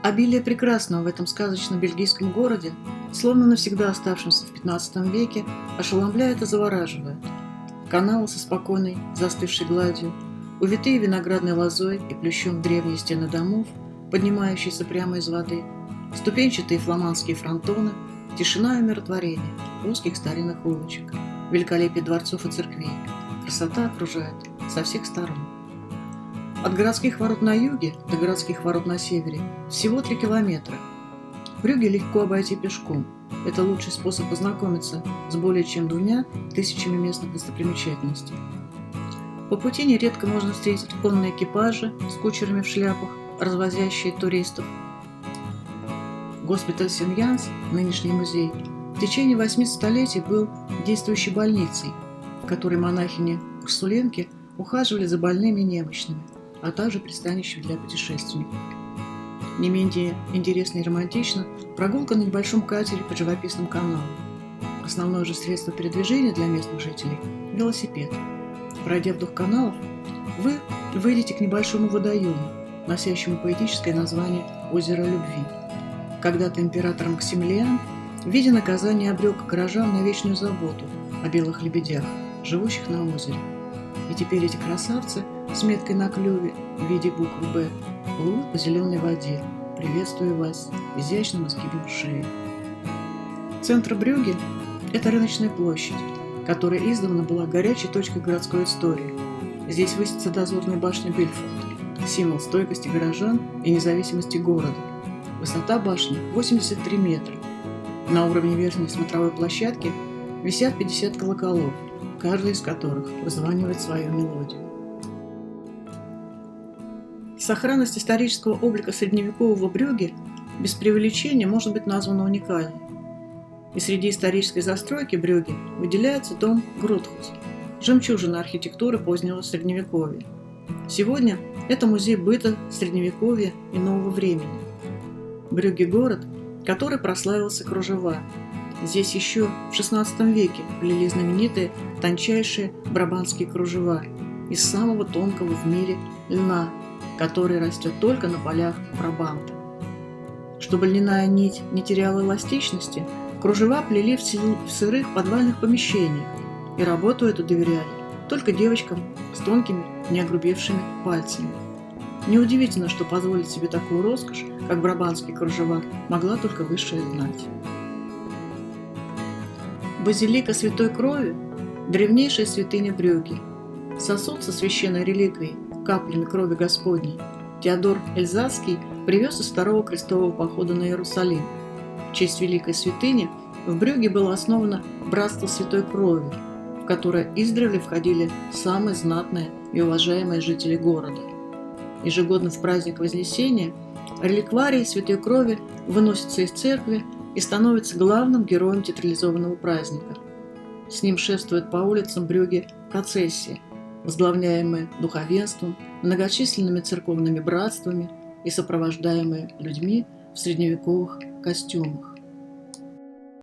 Обилие прекрасного в этом сказочном бельгийском городе, словно навсегда оставшемся в XV веке, ошеломляет и завораживает. Каналы со спокойной, застывшей гладью, увитые виноградной лозой и плющом древние стены домов, поднимающиеся прямо из воды, ступенчатые фламандские фронтоны, тишина и умиротворение узких старинных улочек, великолепие дворцов и церквей. Красота окружает со всех сторон. От городских ворот на юге до городских ворот на севере всего 3 километра. Брюгге легко обойти пешком. Это лучший способ познакомиться с более чем 2000 местных достопримечательностей. По пути нередко можно встретить конные экипажи с кучерами в шляпах, развозящие туристов. Госпиталь Сен-Янс, нынешний музей, в течение 8 столетий был действующей больницей, в которой монахини-урсуленки ухаживали за больными и немощными, а также пристанищем для путешественников. Не менее интересно и романтично прогулка на небольшом катере по живописным каналам. Основное же средство передвижения для местных жителей – велосипед. Пройдя вдоль каналов, вы выйдете к небольшому водоему, носящему поэтическое название «Озеро любви». Когда-то император Максимилиан в виде наказания обрек горожан на вечную заботу о белых лебедях, живущих на озере. И теперь эти красавцы с меткой на клюве в виде буквы «Б» плывут по зеленой воде, приветствуя вас изящным изгибом шеи. Центр Брюгге – это рыночная площадь, которая издавна была горячей точкой городской истории. Здесь высится дозорная башня Бильфорд, символ стойкости горожан и независимости города. Высота башни 83 метра. На уровне верхней смотровой площадки висят 50 колоколов, каждый из которых вызванивает свою мелодию. Сохранность исторического облика средневекового Брюгге без преувеличения может быть названа уникальной. И среди исторической застройки Брюгге выделяется дом Гротхус, жемчужина архитектуры позднего Средневековья. Сегодня это музей быта, Средневековья и нового времени. Брюгге – город, который прославился кружева. Здесь еще в XVI веке плели знаменитые тончайшие брабантские кружева из самого тонкого в мире льна, который растет только на полях Брабанта. Чтобы льняная нить не теряла эластичности, кружева плели в сырых подвальных помещениях, и работу эту доверяли только девочкам с тонкими, не огрубевшими пальцами. Неудивительно, что позволить себе такую роскошь, как брабантские кружева, могла только высшая знать. Базилика Святой Крови – древнейшая святыня Брюгге. Сосуд со священной реликвией, каплями крови Господней, Теодор Эльзасский привез из второго крестового похода на Иерусалим. В честь великой святыни в Брюгге было основано Братство Святой Крови, в которое издревле входили самые знатные и уважаемые жители города. Ежегодно в праздник Вознесения реликварий Святой Крови выносится из церкви и становится главным героем театрализованного праздника. С ним шествует по улицам Брюгге процессия, возглавляемые духовенством, многочисленными церковными братствами и сопровождаемые людьми в средневековых костюмах.